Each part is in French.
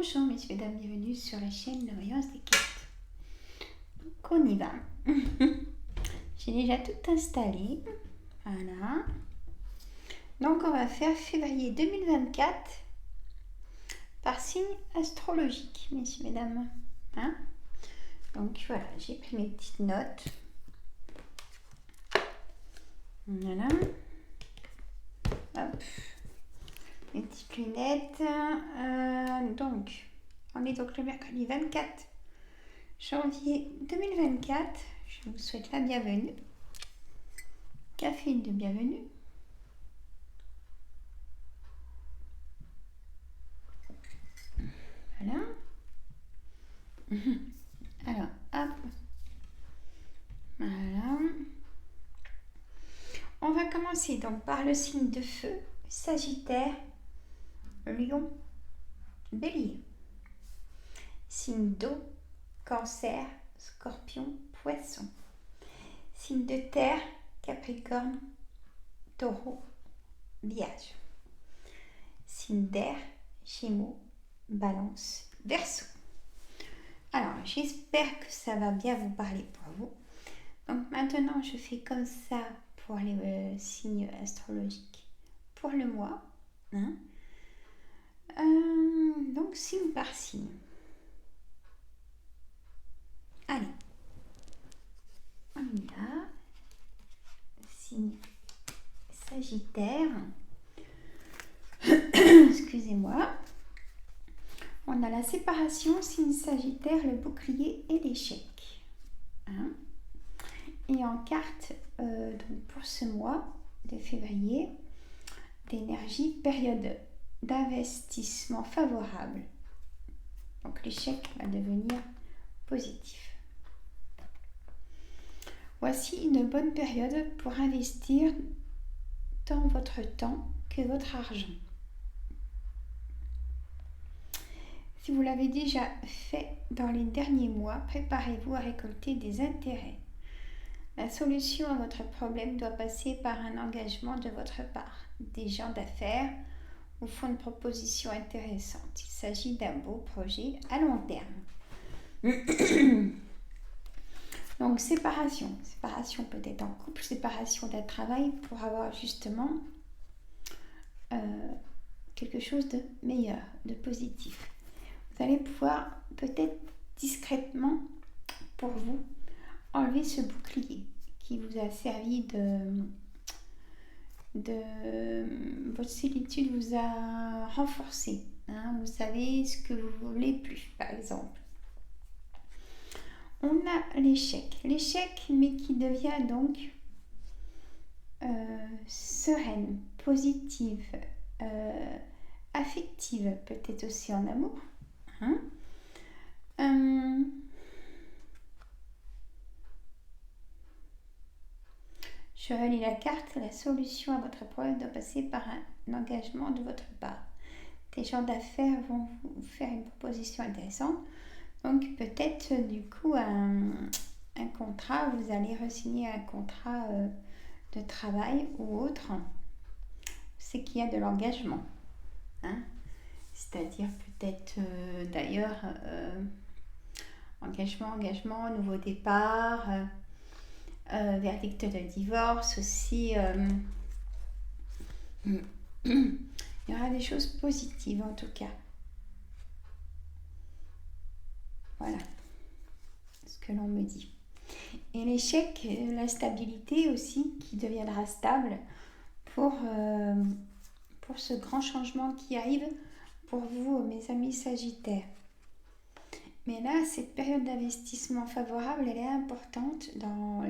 Bonjour messieurs et dames, bienvenue sur la chaîne de Voyance des cartes. Donc on y va. J'ai déjà tout installé. Voilà. Donc on va faire février 2024 par signe astrologique, messieurs et dames. Hein? Donc voilà, j'ai pris mes petites notes. Voilà. Hop. Mes petites lunettes. Donc, on est donc le mercredi 24 janvier 2024. Je vous souhaite la bienvenue. Café de bienvenue. Voilà. Alors, hop. Voilà. On va commencer donc par le signe de feu, Sagittaire, Lion, Bélier. Signe d'eau, Cancer, Scorpion, Poisson. Signe de terre, Capricorne, Taureau, Vierge. Signe d'air, Gémeaux, Balance, Verseau. Alors, j'espère que ça va bien vous parler pour vous. Donc maintenant, je fais comme ça pour les signes astrologiques pour le mois. Hein. Donc, signe par signe. Allez, on y va. Signe Sagittaire. Excusez-moi. On a la séparation, signe Sagittaire, le bouclier et l'échec. Hein. Et en carte, donc pour ce mois de février, d'énergie, période d'investissement favorable. Donc l'échec va devenir positif. Voici une bonne période pour investir tant votre temps que votre argent. Si vous l'avez déjà fait dans les derniers mois, préparez-vous à récolter des intérêts. La solution à votre problème doit passer par un engagement de votre part. Des gens d'affaires vous font une proposition intéressante. Il s'agit d'un beau projet à long terme. Donc séparation peut-être en couple, séparation d'un travail pour avoir justement quelque chose de meilleur, de positif. Vous allez pouvoir peut-être discrètement pour vous enlever ce bouclier qui vous a servi de votre solitude vous a renforcé. Hein, vous savez ce que vous ne voulez plus, par exemple. On a l'échec, mais qui devient donc sereine, positive, affective, peut-être aussi en amour. Hein. Je relis la carte. La solution à votre problème doit passer par un engagement de votre part. Des gens d'affaires vont vous faire une proposition intéressante. Donc peut-être du coup un contrat, vous allez re-signer un contrat de travail ou autre. C'est qu'il y a de l'engagement. Hein. C'est-à-dire peut-être d'ailleurs engagement, nouveau départ, verdict de divorce aussi. Il y aura des choses positives en tout cas. Voilà ce que l'on me dit. Et l'échec, la stabilité aussi qui deviendra stable pour ce grand changement qui arrive pour vous, mes amis Sagittaires. Mais là, cette période d'investissement favorable, elle est importante dans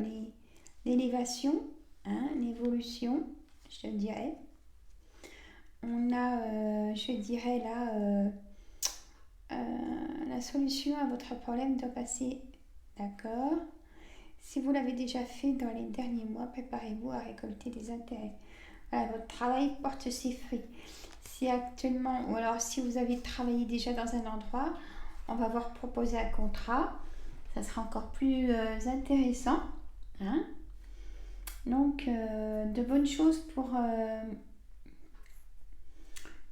l'élévation, hein, l'évolution, je dirais. On a, je dirais là, la solution à votre problème doit passer, d'accord. Si vous l'avez déjà fait dans les derniers mois, préparez-vous à récolter des intérêts. Voilà, votre travail porte ses fruits. Si actuellement, ou alors si vous avez travaillé déjà dans un endroit, on va vous proposer un contrat. Ça sera encore plus intéressant. Hein. Donc, de bonnes choses pour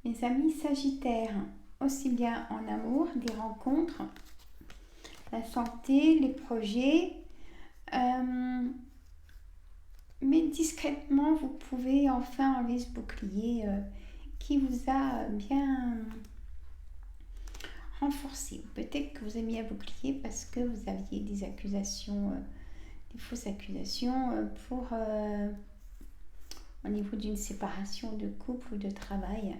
mes amis Sagittaires. aussi bien en amour, des rencontres, la santé, les projets. Mais discrètement, vous pouvez enfin enlever ce bouclier qui vous a bien renforcé. Peut-être que vous avez mis un bouclier parce que vous aviez des accusations, des fausses accusations au niveau d'une séparation de couple ou de travail.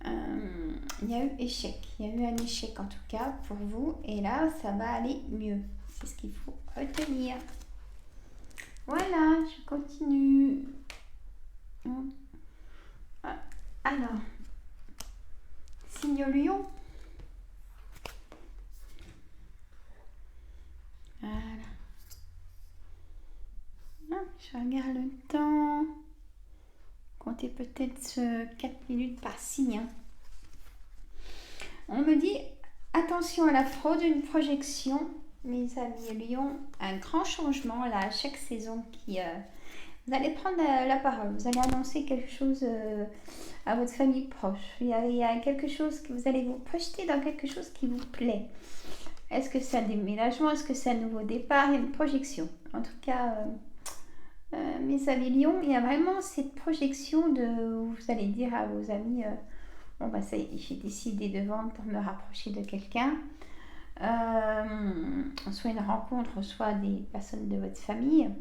Il y a eu échec, il y a eu un échec en tout cas pour vous et là ça va aller mieux, c'est ce qu'il faut retenir. Voilà, je continue. Alors, signe Lion. Voilà. Je regarde le temps. Comptez peut-être 4 minutes par signe. On me dit attention à la fraude, une projection. Mes amis Lion, un grand changement là à chaque saison qui... vous allez prendre la parole, vous allez annoncer quelque chose à votre famille proche. Il y a quelque chose que vous allez vous projeter dans quelque chose qui vous plaît. Est-ce que c'est un déménagement? Est-ce que c'est un nouveau départ? Il y a une projection. En tout cas, mes amis Lion, il y a vraiment cette projection de... Vous allez dire à vos amis, bon bah ça y est, j'ai décidé de vendre pour me rapprocher de quelqu'un. Soit une rencontre, soit des personnes de votre famille.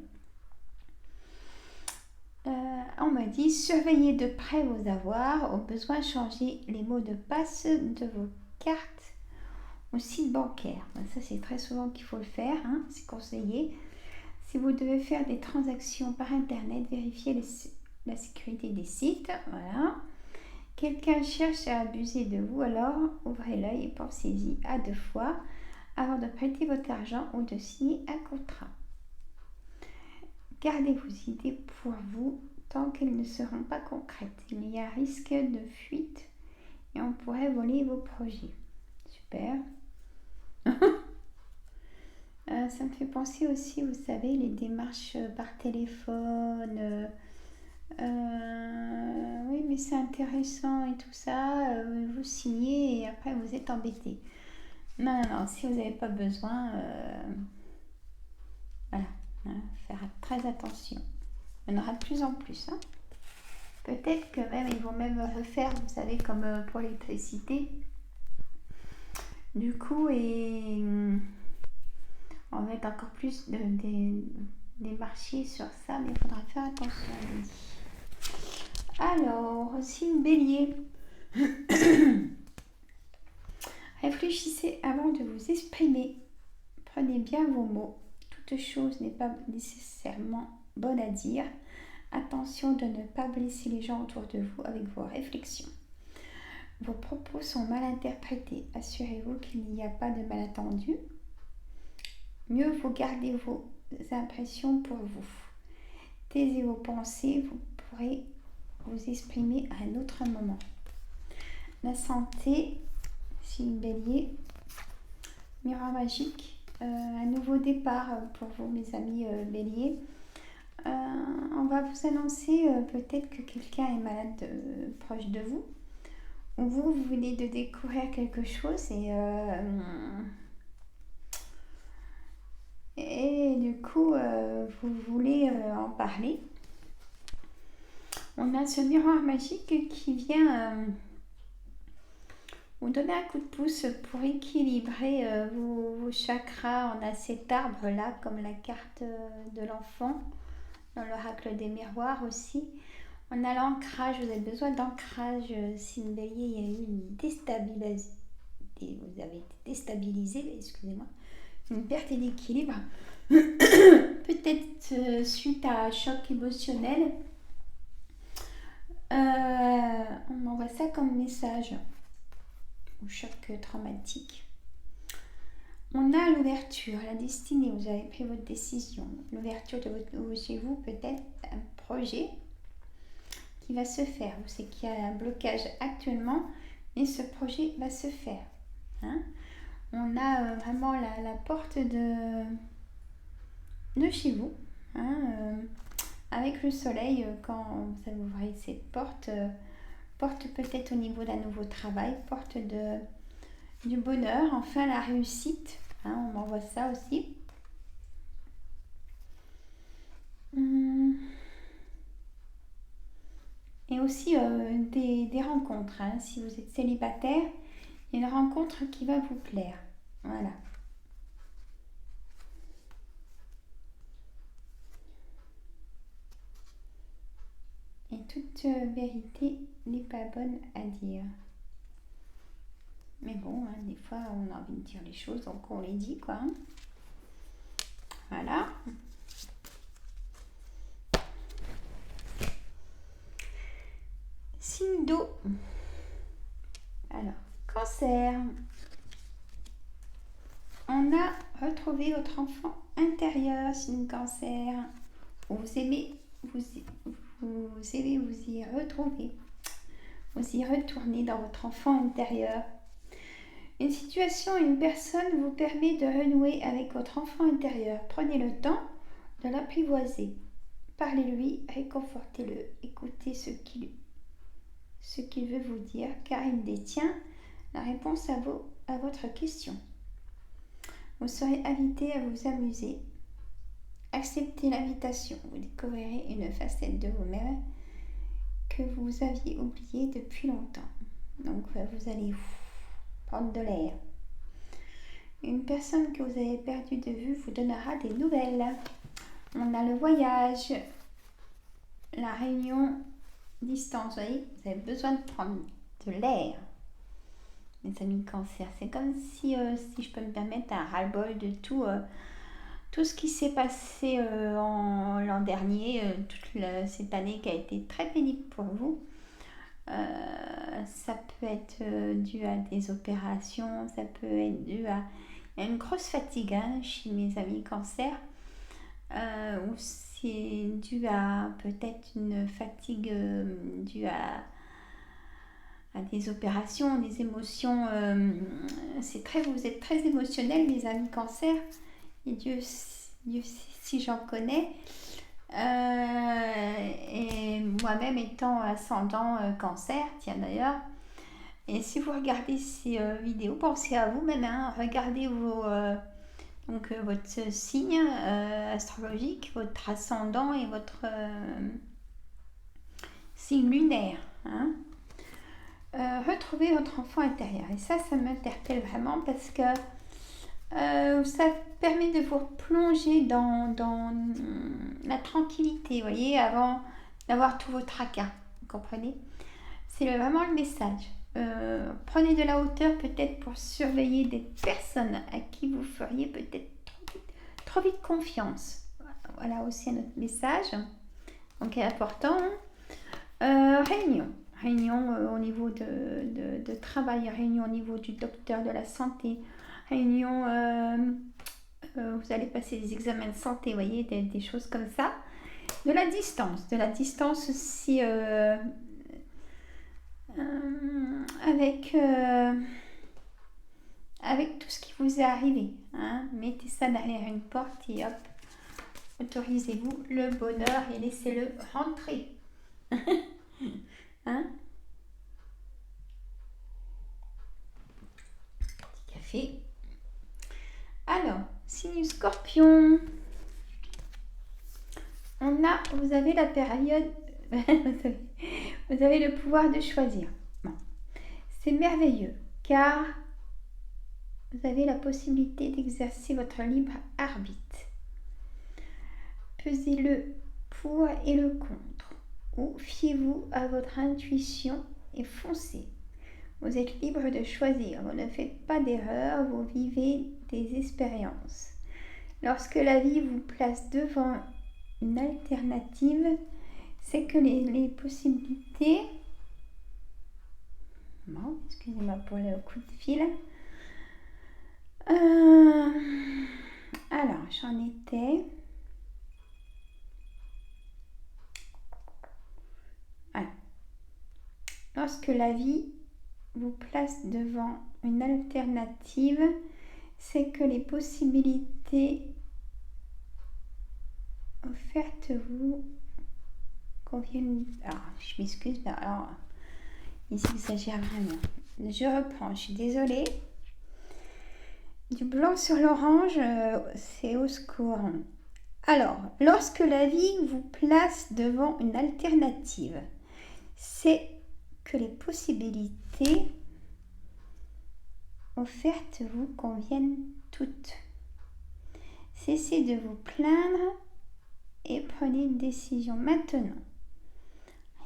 On m'a dit surveillez de près vos avoirs, au besoin changer les mots de passe de vos cartes au site bancaire. Ça c'est très souvent qu'il faut le faire, hein, c'est conseillé. Si vous devez faire des transactions par internet, vérifiez la sécurité des sites. Voilà. Quelqu'un cherche à abuser de vous, alors ouvrez l'œil et pensez-y à 2 fois avant de prêter votre argent ou de signer un contrat. Gardez vos idées pour vous tant qu'elles ne seront pas concrètes. Il y a un risque de fuite et on pourrait voler vos projets. Super. Ça me fait penser aussi, vous savez, les démarches par téléphone. Oui, mais c'est intéressant et tout ça. Vous signez et après vous êtes embêté. Non, si vous n'avez pas besoin, voilà, hein, faire très attention. Il y en aura de plus en plus. Hein. Peut-être que même ils vont même refaire, vous savez, comme pour l'électricité. Du coup, et on va mettre encore plus des marchés sur ça, mais il faudra faire attention. Alors, signe Bélier. Réfléchissez avant de vous exprimer. Prenez bien vos mots. Toute chose n'est pas nécessairement bonne à dire. Attention de ne pas blesser les gens autour de vous avec vos réflexions. Vos propos sont mal interprétés. Assurez-vous qu'il n'y a pas de malentendu. Mieux vaut garder vos impressions pour vous. Taisez vos pensées, vous pourrez vous exprimer à un autre moment. La santé, signe Bélier, miroir magique, un nouveau départ pour vous, mes amis Bélier. On va vous annoncer peut-être que quelqu'un est malade proche de vous, ou vous venez de découvrir quelque chose et du coup vous voulez en parler. On a ce miroir magique qui vient vous donner un coup de pouce pour équilibrer vos chakras. On a cet arbre là comme la carte de l'enfant dans l'oracle des miroirs aussi. On a l'ancrage, vous avez besoin d'ancrage. Signe Bélier, il y a eu une déstabilisation. Vous avez été déstabilisé, excusez-moi. Une perte d'équilibre. Peut-être suite à un choc émotionnel. On m'envoie ça comme message. Ou choc traumatique. On a l'ouverture, la destinée. Vous avez pris votre décision. L'ouverture de chez vous, peut-être un projet qui va se faire. Vous savez qu'il y a un blocage actuellement, mais ce projet va se faire. Hein. On a vraiment la porte de chez vous. Hein, avec le soleil, quand vous allez ouvrir cette porte, porte peut-être au niveau d'un nouveau travail, porte du bonheur, enfin la réussite. Hein, on m'envoie ça aussi. Et aussi des rencontres. Hein. Si vous êtes célibataire, il y a une rencontre qui va vous plaire. Voilà. Et toute vérité n'est pas bonne à dire. Mais bon, hein, des fois, on a envie de dire les choses, donc on les dit, quoi. Hein. Voilà. Signe d'eau. Alors, cancer. On a retrouvé votre enfant intérieur, signe cancer. Vous aimez vous y retrouver. Vous y retournez dans votre enfant intérieur. Une situation, une personne vous permet de renouer avec votre enfant intérieur. Prenez le temps de l'apprivoiser. Parlez-lui, réconfortez-le, écoutez ce qu'il veut vous dire, car il détient la réponse à votre question. Vous serez invité à vous amuser. Acceptez l'invitation. Vous découvrirez une facette de vous-même que vous aviez oubliée depuis longtemps. Donc, vous allez prendre de l'air. Une personne que vous avez perdue de vue vous donnera des nouvelles. On a le voyage, la réunion, distance. Vous voyez, vous avez besoin de prendre de l'air. Les amis cancer, c'est comme si je peux me permettre, un ras-le-bol de tout ce qui s'est passé l'an dernier, toute cette année qui a été très pénible pour vous. Ça peut être dû à des opérations, ça peut être dû à une grosse fatigue hein, chez mes amis cancer, ou c'est dû à peut-être une fatigue due à des opérations, des émotions. Vous êtes très émotionnels, mes amis cancer, et Dieu sait si j'en connais. Et moi-même étant ascendant cancer, tiens d'ailleurs, et si vous regardez ces vidéos, pensez à vous-même, hein, regardez votre signe astrologique, votre ascendant et votre signe lunaire. Hein. Retrouvez votre enfant intérieur. Et ça m'interpelle vraiment parce que ça permet de vous plonger dans la tranquillité, vous voyez, avant d'avoir tous vos tracas. Vous comprenez? C'est vraiment le message. Prenez de la hauteur peut-être pour surveiller des personnes à qui vous feriez peut-être trop vite confiance. Voilà aussi un autre message. Donc important. Réunion au niveau de travail, réunion au niveau du docteur de la santé, réunion, vous allez passer des examens de santé, vous voyez, des choses comme ça. De la distance aussi avec tout ce qui vous est arrivé. Hein. Mettez ça derrière une porte et hop, autorisez-vous le bonheur et laissez-le rentrer. Hein? Petit café. Alors, signe Scorpion. Vous avez la période, vous avez le pouvoir de choisir. Bon. C'est merveilleux, car vous avez la possibilité d'exercer votre libre arbitre. Pesez le pour et le contre, ou fiez-vous à votre intuition et foncez. Vous êtes libre de choisir, vous ne faites pas d'erreur, vous vivez des expériences. Lorsque la vie vous place devant une alternative, c'est que les possibilités... Bon, excusez-moi pour le coup de fil. Alors, j'en étais... Alors, lorsque la vie vous place devant une alternative, c'est que les possibilités offertes vous conviennent. Alors, je m'excuse, alors Ici, il s'agit vraiment. Je reprends, je suis désolée. Du blanc sur l'orange, c'est au secours. Alors, lorsque la vie vous place devant une alternative, c'est que les possibilités offertes vous conviennent toutes. Cessez de vous plaindre et prenez une décision maintenant.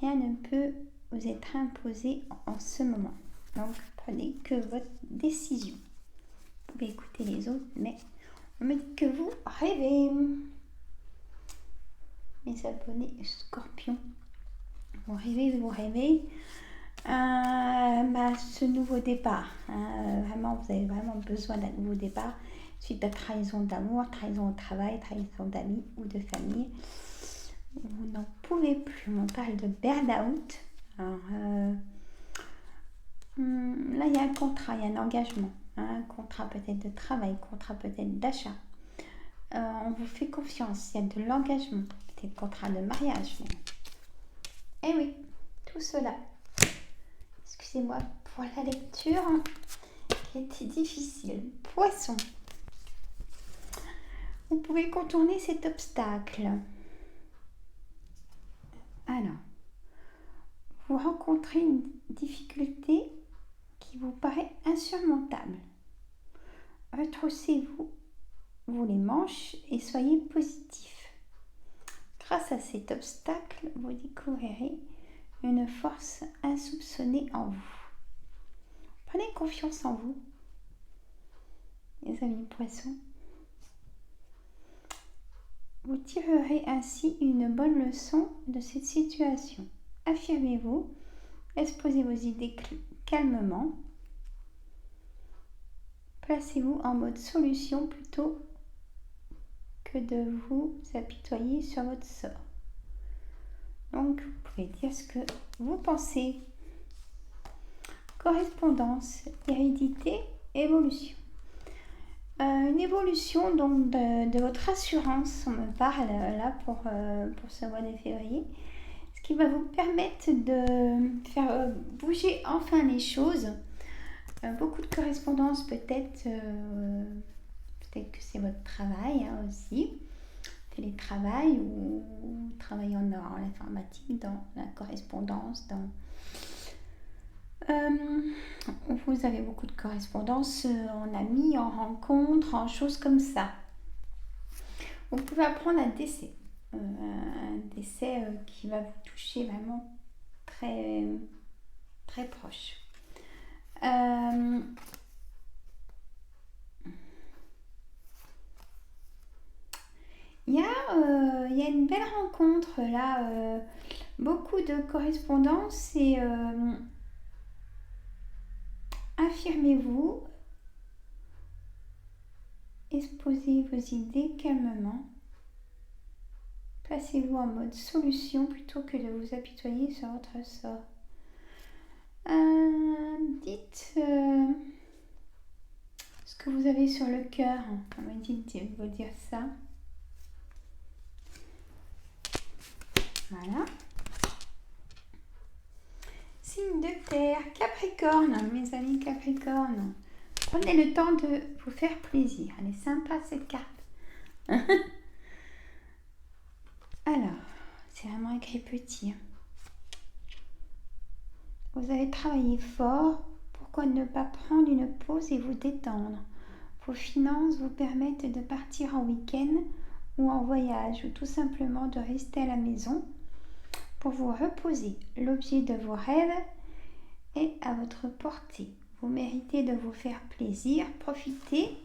Rien ne peut vous être imposé en ce moment. Donc, prenez que votre décision. Vous pouvez écouter les autres, mais on me dit que vous rêvez. Mes abonnés Scorpion, vous rêvez. Ce nouveau départ, vraiment, vous avez vraiment besoin d'un nouveau départ suite à trahison d'amour, trahison au travail, trahison d'amis ou de famille. Vous n'en pouvez plus. On parle de burn-out. Alors, là, il y a un contrat, il y a un engagement. Un contrat peut-être de travail, un contrat peut-être d'achat. On vous fait confiance, il y a de l'engagement. Peut-être contrat de mariage. Mais... Eh oui, tout cela. Excusez-moi pour la lecture qui était difficile. Poisson. Vous pouvez contourner cet obstacle. Alors, vous rencontrez une difficulté qui vous paraît insurmontable. Retroussez-vous les manches et soyez positif. Grâce à cet obstacle, vous découvrirez une force insoupçonnée en vous. Prenez confiance en vous, les amis poissons. Vous tirerez ainsi une bonne leçon de cette situation. Affirmez-vous, exposez vos idées calmement. Placez-vous en mode solution plutôt que de vous apitoyer sur votre sort. Donc, vous pouvez dire ce que vous pensez. Correspondance, hérédité, évolution. Une évolution donc de votre assurance, on me parle là pour ce mois de février, ce qui va vous permettre de faire bouger enfin les choses. Beaucoup de correspondance peut-être que c'est votre travail aussi, télétravail ou travail en informatique, dans la correspondance, vous avez beaucoup de correspondance en amis, en rencontres, en choses comme ça. Vous pouvez apprendre un décès qui va vous toucher vraiment très, très proche. Il y a une belle rencontre là, beaucoup de correspondance et affirmez-vous, exposez vos idées calmement, placez-vous en mode solution plutôt que de vous apitoyer sur votre sort. Dites ce que vous avez sur le cœur. On m'a dit de vous dire ça. Voilà. Signe de terre, Capricorne, mes amis Capricorne. Prenez le temps de vous faire plaisir. Elle est sympa cette carte. Alors, c'est vraiment écrit petit. Vous avez travaillé fort. Pourquoi ne pas prendre une pause et vous détendre? Vos finances vous permettent de partir en week-end ou en voyage ou tout simplement de rester à la maison pour vous reposer. L'objet de vos rêves est à votre portée. Vous méritez de vous faire plaisir. Profitez.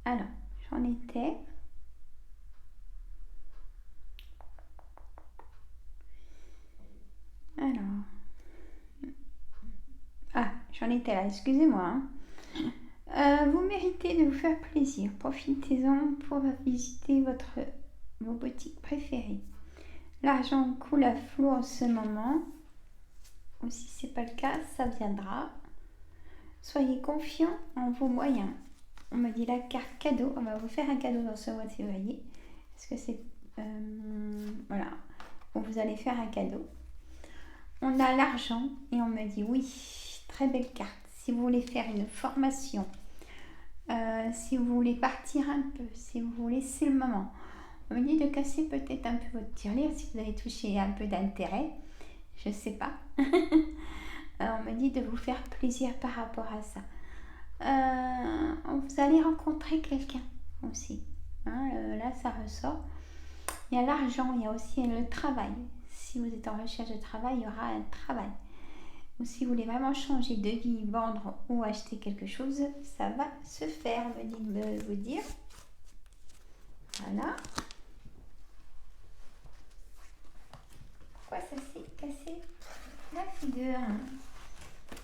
Alors, j'en étais. J'en étais là, excusez-moi. Vous méritez de vous faire plaisir. Profitez-en pour visiter vos boutiques préférées. L'argent coule à flot en ce moment. Ou si ce n'est pas le cas, ça viendra. Soyez confiants en vos moyens. On me dit la carte cadeau. On va vous faire un cadeau dans ce mois de février. Est-ce que c'est... voilà, où vous allez faire un cadeau. On a l'argent et on me dit oui, très belle carte. Si vous voulez faire une formation, si vous voulez partir un peu, si vous voulez, c'est le moment. On me dit de casser peut-être un peu votre tirelire si vous avez touché un peu d'intérêt. Je sais pas. On me dit de vous faire plaisir par rapport à ça. Vous allez rencontrer quelqu'un aussi. Hein, là, ça ressort. Il y a l'argent, il y a aussi le travail. Si vous êtes en recherche de travail, il y aura un travail. Ou si vous voulez vraiment changer de vie, vendre ou acheter quelque chose, ça va se faire, me dit de vous dire. Voilà. Pourquoi ça s'est cassé la figure?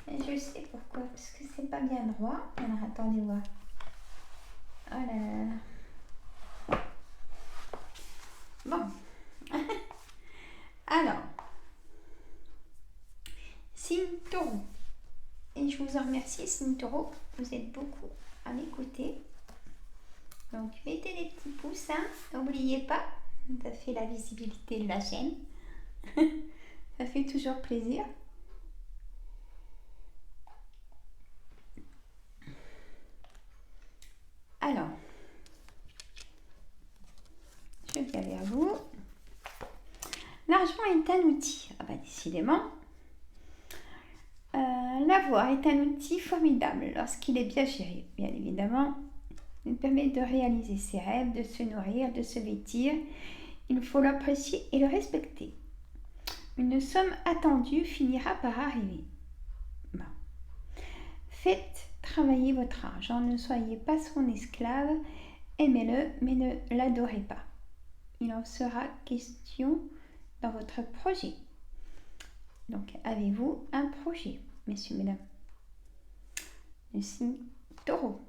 Et je sais pourquoi, parce que c'est pas bien droit. Alors attendez voir. Oh là là. Bon. Alors. Signe Taureau. Et je vous en remercie, Signe Taureau. Vous êtes beaucoup à m'écouter. Donc mettez des petits pouces, hein. N'oubliez pas. Ça fait la visibilité de la chaîne. Ça fait toujours plaisir. Alors, je viens vers vous. L'argent est un outil. Ah bah décidément. L'avoir est un outil formidable lorsqu'il est bien géré. Bien évidemment, il permet de réaliser ses rêves, de se nourrir, de se vêtir. Il faut l'apprécier et le respecter. Une somme attendue finira par arriver. Bon. Faites travailler votre argent, ne soyez pas son esclave, aimez-le, mais ne l'adorez pas. Il en sera question dans votre projet. Donc, avez-vous un projet, messieurs, mesdames? Le signe Taureau.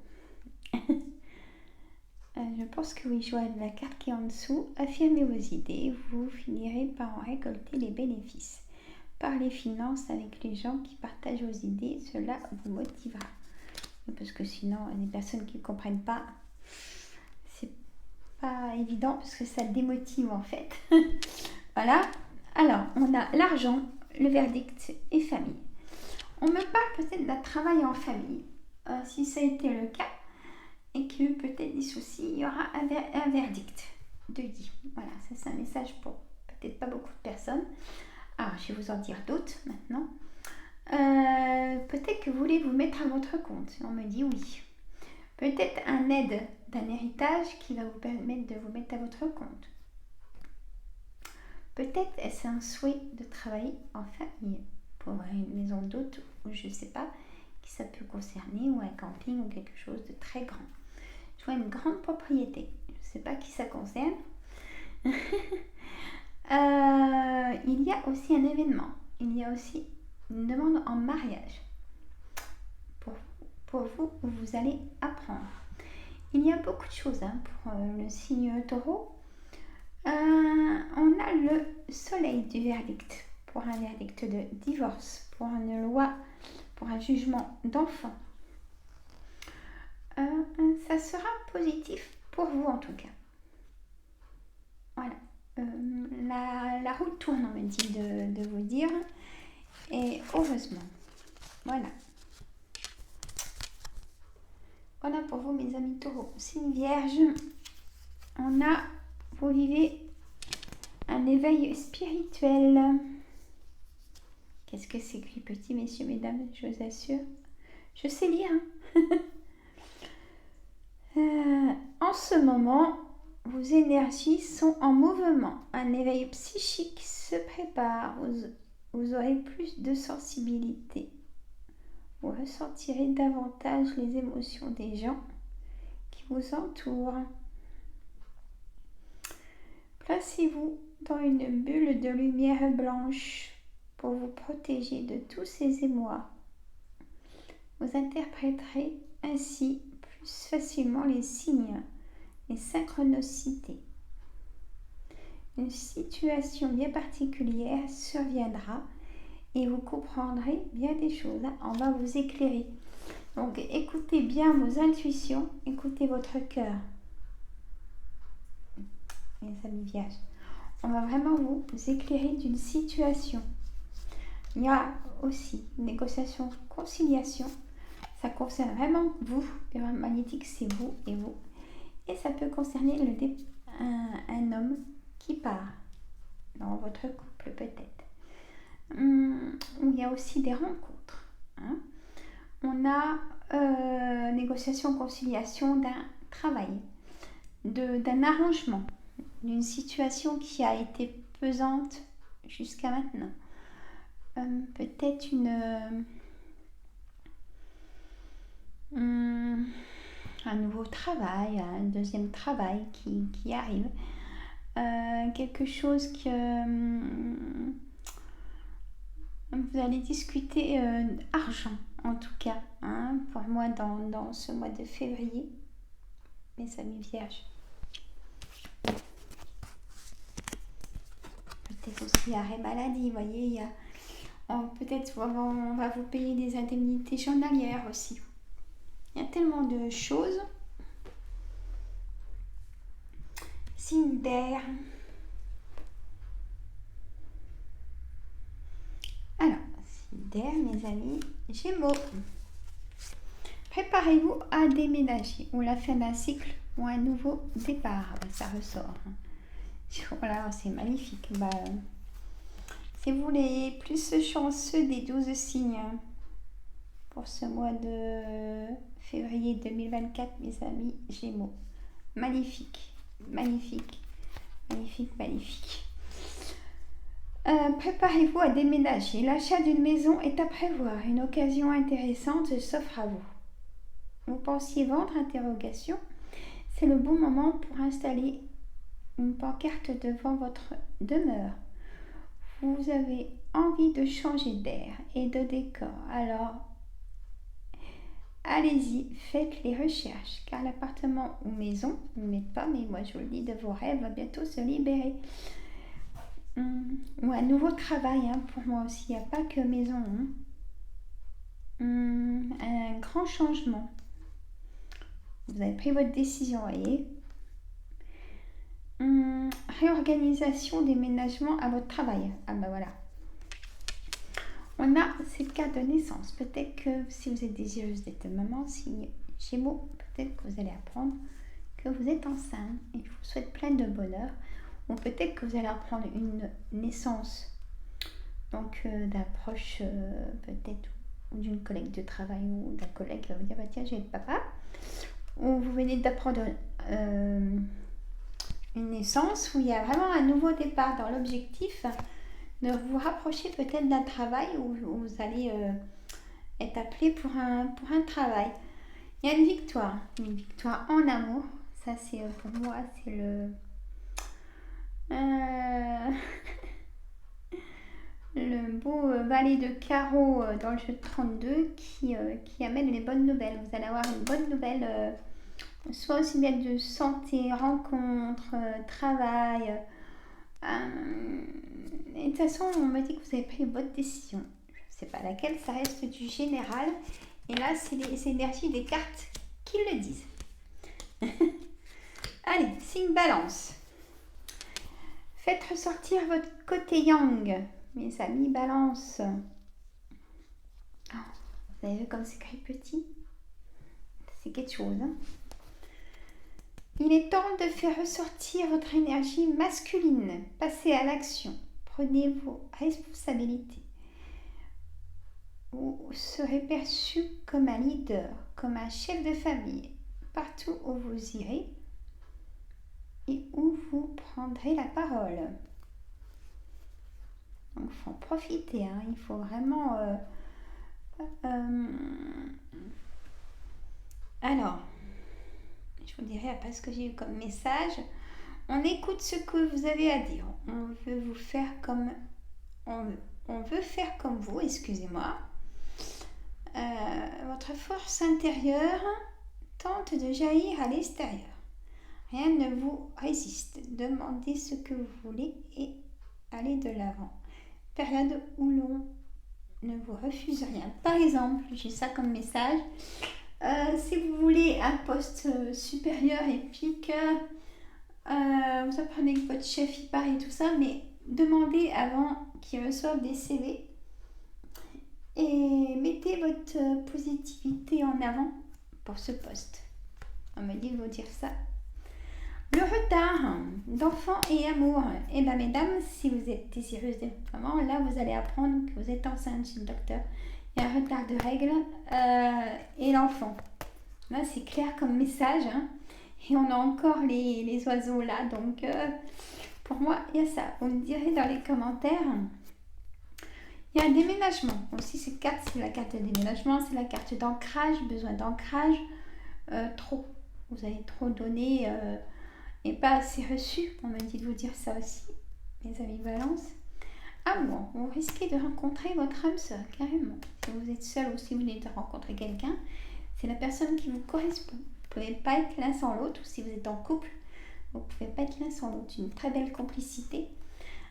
Je pense que oui, je vois la carte qui est en dessous. Affirmez vos idées, vous finirez par en récolter les bénéfices. Parlez finances avec les gens qui partagent vos idées, cela vous motivera. Parce que sinon, les personnes qui ne comprennent pas, c'est pas évident parce que ça démotive en fait. Voilà. Alors, on a l'argent, le verdict et famille. On me parle peut-être d'un travail en famille. Si ça a été le cas et qu'il y a eu peut-être des soucis, il y aura un verdict de dit. Voilà, ça c'est un message pour peut-être pas beaucoup de personnes. Alors, je vais vous en dire d'autres maintenant. Peut-être que vous voulez vous mettre à votre compte. On me dit oui. Peut-être un aide d'un héritage qui va vous permettre de vous mettre à votre compte. Peut-être est-ce un souhait de travailler en famille pour une maison d'hôte ou je ne sais pas qui ça peut concerner ou un camping ou quelque chose de très grand. Je vois une grande propriété. Je ne sais pas qui ça concerne. Il y a aussi un événement. Il y a aussi une demande en mariage pour vous où vous allez apprendre. Il y a beaucoup de choses pour le signe Taureau. On a le soleil du verdict pour un verdict de divorce, pour une loi, pour un jugement d'enfant. Ça sera positif pour vous en tout cas. Voilà. La roue tourne, on me dit de vous dire. Et heureusement. Voilà. Voilà pour vous mes amis taureaux. Signe vierge. Vous vivez un éveil spirituel. Qu'est-ce que c'est que les petits messieurs, mesdames, je vous assure. Je sais lire. En ce moment, vos énergies sont en mouvement. Un éveil psychique se prépare. Vous aurez plus de sensibilité. Vous ressentirez davantage les émotions des gens qui vous entourent. Placez-vous dans une bulle de lumière blanche pour vous protéger de tous ces émois. Vous interpréterez ainsi plus facilement les signes, les synchronicités. Une situation bien particulière surviendra et vous comprendrez bien des choses. On va vous éclairer. Donc écoutez bien vos intuitions, écoutez votre cœur. mes amis vierges. On va vraiment vous éclairer d'une situation. Il y a aussi négociation, conciliation. Ça concerne vraiment vous. Le magnétique, c'est vous et vous. Et ça peut concerner un homme qui part dans votre couple peut-être. Il y a aussi des rencontres. Hein. On a négociation, conciliation d'un travail, d'un arrangement, d'une situation qui a été pesante jusqu'à maintenant. Peut-être un nouveau travail, un deuxième travail qui arrive. Quelque chose que vous allez discuter argent en tout cas, hein, pour moi dans ce mois de février, mes amis vierges. Peut-être aussi arrêt maladie, vous voyez, il y a peut-être on va vous payer des indemnités journalières aussi. Il y a tellement de choses. Signe d'air. Alors, signe d'air, mes amis, Gémeaux. Préparez-vous à déménager ou la fin d'un cycle ou un nouveau départ. Ça ressort. Voilà, c'est magnifique. C'est vous les plus chanceux des 12 signes pour ce mois de février 2024, mes amis Gémeaux. Magnifique, magnifique, magnifique, magnifique. Préparez-vous à déménager. L'achat d'une maison est à prévoir. Une occasion intéressante s'offre à vous. Vous pensiez vendre ? Interrogation. C'est le bon moment pour installer une pancarte devant votre demeure. Vous avez envie de changer d'air et de décor. Alors, allez-y, faites les recherches, car l'appartement ou maison, mais pas, mais moi je vous le dis, de vos rêves va bientôt se libérer. Ou un nouveau travail, hein, pour moi aussi, il n'y a pas que maison. Un grand changement. Vous avez pris votre décision, voyez. Réorganisation, déménagement à votre travail. Ah ben voilà. On a cette carte de naissance. Peut-être que si vous êtes désireuse d'être maman, signe Gémeaux, peut-être que vous allez apprendre que vous êtes enceinte. Et je vous souhaite plein de bonheur. Ou peut-être que vous allez apprendre une naissance donc d'approche peut-être ou d'une collègue de travail ou d'un collègue qui va vous dire bah, tiens j'ai le papa. Ou vous venez d'apprendre une naissance où il y a vraiment un nouveau départ dans l'objectif de vous rapprocher peut-être d'un travail où vous allez être appelé pour un travail. Il y a une victoire en amour. Ça c'est pour moi c'est le beau valet de carreau dans le jeu de 32 qui amène les bonnes nouvelles. Vous allez avoir une bonne nouvelle soit aussi bien de santé, rencontre, travail. Et de toute façon, on me dit que vous avez pris une bonne décision. Je ne sais pas laquelle, ça reste du général. Et là, c'est les énergies des cartes qui le disent. Allez, signe Balance. Faites ressortir votre côté yang, mes amis Balance. Oh, vous avez vu comme c'est écrit petit ? C'est quelque chose, hein ? Il est temps de faire ressortir votre énergie masculine. Passez à l'action. Prenez vos responsabilités. Vous serez perçu comme un leader, comme un chef de famille, partout où vous irez et où vous prendrez la parole. Donc, il faut en profiter. Hein. Il faut vraiment... Alors... Je vous dirai après ce que j'ai eu comme message. On écoute ce que vous avez à dire. On veut vous faire comme... On veut faire comme vous, excusez-moi. Votre force intérieure tente de jaillir à l'extérieur. Rien ne vous résiste. Demandez ce que vous voulez et allez de l'avant. Période où l'on ne vous refuse rien. Par exemple, j'ai ça comme message. Si vous voulez un poste supérieur et puis que Vous apprenez que votre chef y part et tout ça, mais demandez avant qu'il reçoive des CV et mettez votre positivité en avant pour ce poste. On me dit de vous dire ça. Le retard d'enfant et amour. Eh bien, mesdames, si vous êtes désireuse d'être maman, là, vous allez apprendre que vous êtes enceinte chez le docteur. Il y a un retard de règles et l'enfant. Là, c'est clair comme message. Et on a encore les oiseaux là. Donc, pour moi, il y a ça. Vous me direz dans les commentaires. Il y a un déménagement. Aussi, cette carte, c'est la carte de déménagement. C'est la carte d'ancrage. Besoin d'ancrage. Trop. Vous avez trop donné et pas assez reçu. On m'a dit de vous dire ça aussi. Les amis Balance. Amour. Vous risquez de rencontrer votre âme sœur, carrément. Si vous êtes seul ou si vous venez de rencontrer quelqu'un, c'est la personne qui vous correspond. Vous ne pouvez pas être l'un sans l'autre, ou si vous êtes en couple, vous ne pouvez pas être l'un sans l'autre. Une très belle complicité.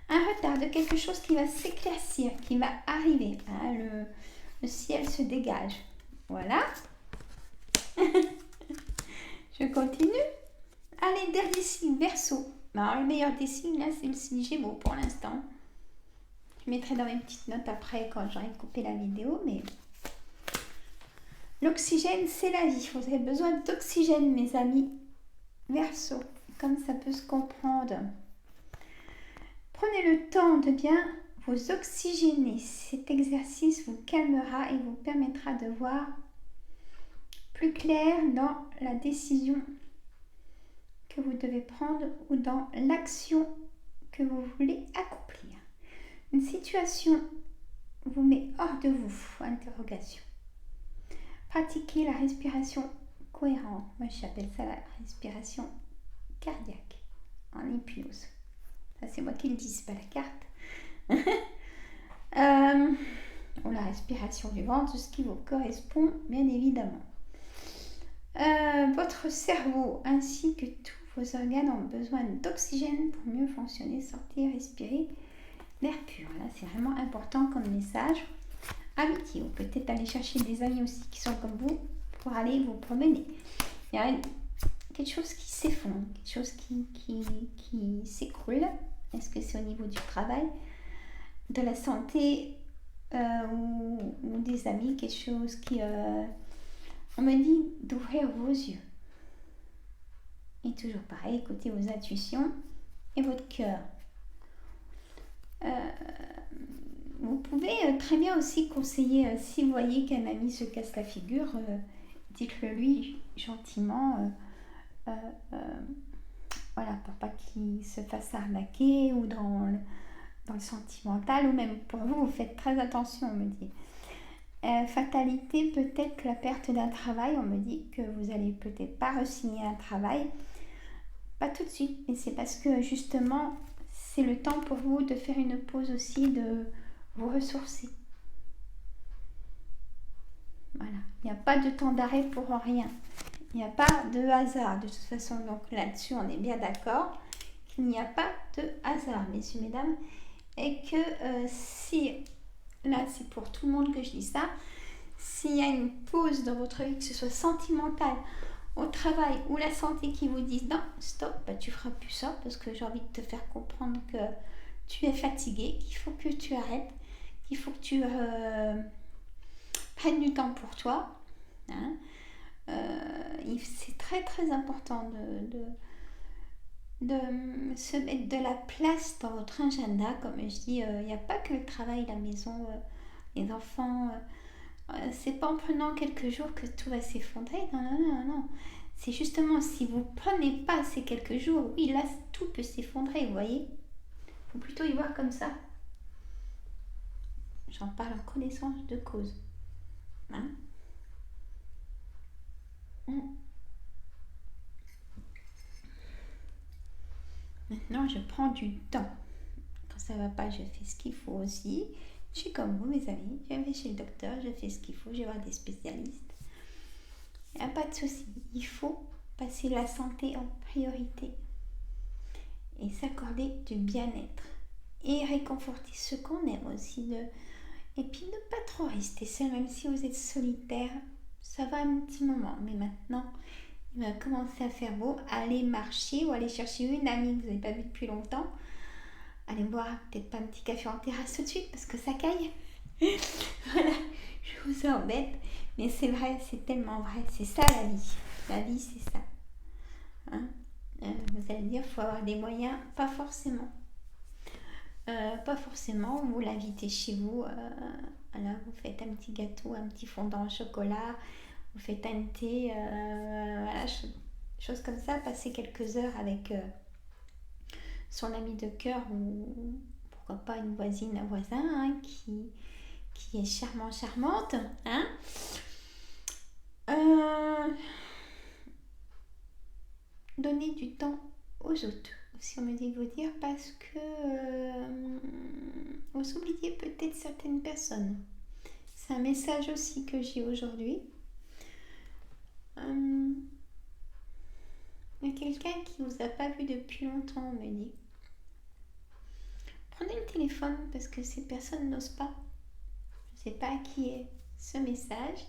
Un retard de quelque chose qui va s'éclaircir, qui va arriver. Le ciel se dégage. Voilà. Je continue. Allez, dernier signe, Verseau. Alors, le meilleur des signes, là, c'est le signe Gémeaux pour l'instant. Je mettrai dans mes petites notes après quand j'aurai coupé la vidéo, mais l'oxygène, c'est la vie. Vous avez besoin d'oxygène, mes amis. Verseau, comme ça peut se comprendre. Prenez le temps de bien vous oxygéner. Cet exercice vous calmera et vous permettra de voir plus clair dans la décision que vous devez prendre ou dans l'action que vous voulez accomplir. Une situation vous met hors de vous, interrogation. Pratiquez la respiration cohérente. Moi, j'appelle ça la respiration cardiaque en hypnose. Ça, c'est moi qui le dis, c'est pas la carte. Ou la respiration du ventre, ce qui vous correspond, bien évidemment. Votre cerveau ainsi que tous vos organes ont besoin d'oxygène pour mieux fonctionner, sortir, respirer l'air pur. Là, c'est vraiment important comme message. Amitié, ou peut-être aller chercher des amis aussi qui sont comme vous pour aller vous promener. Il y a quelque chose qui s'effondre, quelque chose qui s'écroule. Est-ce que c'est au niveau du travail, de la santé ou des amis, quelque chose qui... on me dit d'ouvrir vos yeux. Et toujours pareil, écoutez vos intuitions et votre cœur. Vous pouvez très bien aussi conseiller, si vous voyez qu'un ami se casse la figure, dites-le lui gentiment, voilà, pour pas qu'il se fasse arnaquer ou dans le sentimental, ou même pour vous, vous faites très attention, on me dit. Fatalité, peut-être la perte d'un travail, on me dit que vous allez peut-être pas re-signer un travail, pas tout de suite, mais c'est parce que justement, c'est le temps pour vous de faire une pause aussi, de vous ressourcer. Voilà, il n'y a pas de temps d'arrêt pour rien. Il n'y a pas de hasard de toute façon. Donc là-dessus, on est bien d'accord qu'il n'y a pas de hasard, messieurs, mesdames. Et que si, là c'est pour tout le monde que je dis ça, s'il y a une pause dans votre vie, que ce soit sentimentale, au travail ou la santé qui vous disent non, stop, bah, tu feras plus ça parce que j'ai envie de te faire comprendre que tu es fatigué, qu'il faut que tu arrêtes, qu'il faut que tu prennes du temps pour toi. Hein. C'est très très important de se mettre de la place dans votre agenda. Comme je dis, il n'y a pas que le travail, la maison, les enfants. C'est pas en prenant quelques jours que tout va s'effondrer. Non. C'est justement si vous prenez pas ces quelques jours, oui, là tout peut s'effondrer, vous voyez. Il faut plutôt y voir comme ça. J'en parle en connaissance de cause. Hein. Maintenant, je prends du temps. Quand ça va pas, je fais ce qu'il faut aussi. Je suis comme vous, mes amis. Je vais chez le docteur, je fais ce qu'il faut, je vais voir des spécialistes. Il n'y a pas de souci. Il faut passer la santé en priorité et s'accorder du bien-être et réconforter ce qu'on aime aussi. Et puis ne pas trop rester seul, même si vous êtes solitaire. Ça va un petit moment, mais maintenant, il va commencer à faire beau. Allez marcher ou aller chercher une amie que vous n'avez pas vue depuis longtemps. Allez boire peut-être pas un petit café en terrasse tout de suite parce que ça caille. Voilà, je vous embête. Mais c'est vrai, c'est tellement vrai. C'est ça la vie. La vie, c'est ça. Hein, vous allez dire, il faut avoir des moyens. Pas forcément. Pas forcément. Vous l'invitez chez vous. Alors, vous faites un petit gâteau, un petit fondant au chocolat. Vous faites un thé. Voilà, chose comme ça. Passez quelques heures avec son ami de cœur ou pourquoi pas une voisine, un voisin hein, qui est charmante. Hein. Donner du temps aux autres, si on me dit de vous dire, parce que vous oubliez peut-être certaines personnes. C'est un message aussi que j'ai aujourd'hui. Il y a quelqu'un qui vous a pas vu depuis longtemps, on me dit. Prenez le téléphone parce que ces personnes n'osent pas. Je ne sais pas à qui est ce message.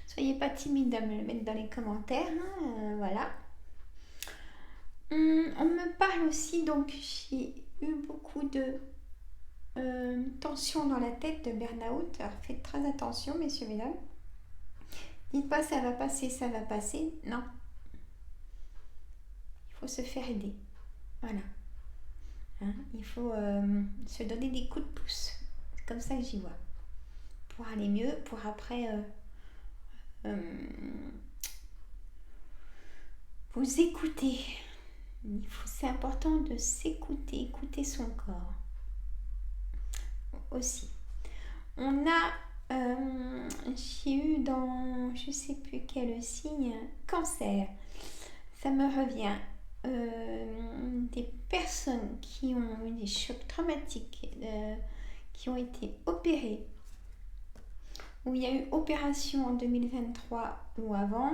Soyez pas timide à me le mettre dans les commentaires. Hein, voilà. On me parle aussi, donc j'ai eu beaucoup de tension dans la tête, de burn-out. Alors faites très attention, messieurs, mesdames. Dites pas ça va passer, ça va passer. Non. Il faut se faire aider. Voilà. Hein, il faut se donner des coups de pouce. C'est comme ça que j'y vois. Pour aller mieux, pour après vous écouter. C'est important de s'écouter, écouter son corps. Aussi. On a, j'ai eu dans, je sais plus quel signe, cancer. Ça me revient. Des personnes qui ont eu des chocs traumatiques, qui ont été opérées, où il y a eu opération en 2023 ou avant,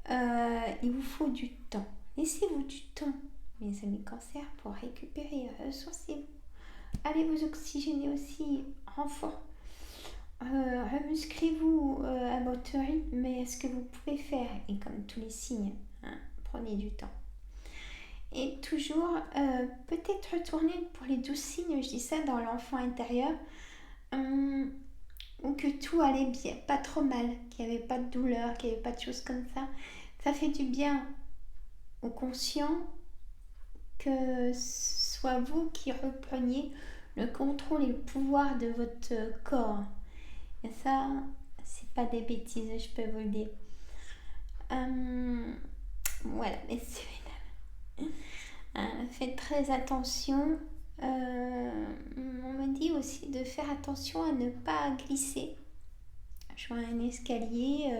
il vous faut du temps. Laissez-vous du temps, mes amis cancer, pour récupérer, ressourcez-vous. Allez vous oxygéner aussi, remusclez-vous à votre rythme, mais ce que vous pouvez faire, et comme tous les signes, hein, prenez du temps. Et toujours, peut-être retourner pour les 12 signes, je dis ça dans l'enfant intérieur, ou que tout allait bien, pas trop mal, qu'il n'y avait pas de douleur, qu'il n'y avait pas de choses comme ça. Ça fait du bien au conscient que ce soit vous qui repreniez le contrôle et le pouvoir de votre corps. Et ça, c'est pas des bêtises, je peux vous le dire. Voilà, messieurs, mesdames. Faites très attention. On me dit aussi de faire attention à ne pas glisser. Je vois un escalier.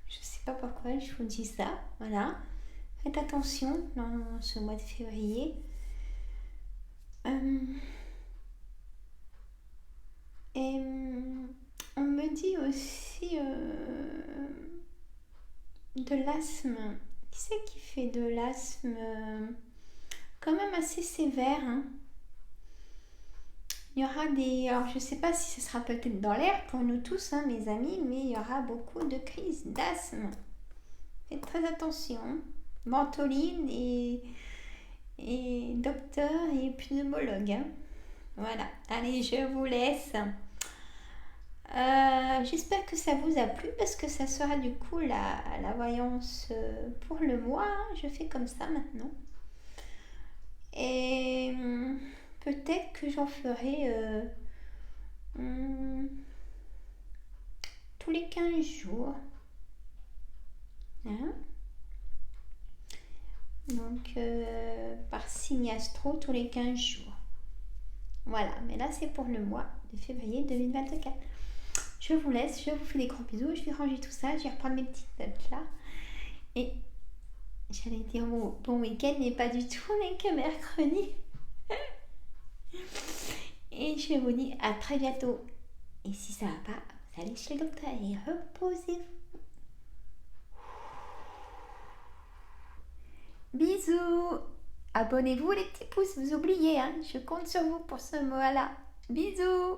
Je sais pas pourquoi je vous dis ça. Voilà. Faites attention dans ce mois de février. Et on me dit aussi de l'asthme. Qui c'est qui fait de l'asthme quand même assez sévère, hein. Il y aura des... Alors je ne sais pas si ce sera peut-être dans l'air pour nous tous, hein, mes amis, mais il y aura beaucoup de crises d'asthme. Faites très attention. Ventoline et docteur et pneumologue. Hein. Voilà. Allez, je vous laisse. J'espère que ça vous a plu parce que ça sera du coup la voyance pour le mois. Hein. Je fais comme ça maintenant. Et peut-être que j'en ferai tous les 15 jours. Hein? Donc, par signe astro, tous les 15 jours. Voilà, mais là, c'est pour le mois de février 2024. Je vous laisse, je vous fais des gros bisous. Je vais ranger tout ça, je vais reprendre mes petites notes là. Et j'allais dire bon week-end, mais pas du tout, mais que mercredi. Et je vous dis à très bientôt. Et si ça va pas, vous allez chez le docteur et reposez-vous. Bisous. Abonnez-vous les petits pouces, vous oubliez, hein, je compte sur vous pour ce mois-là. Bisous.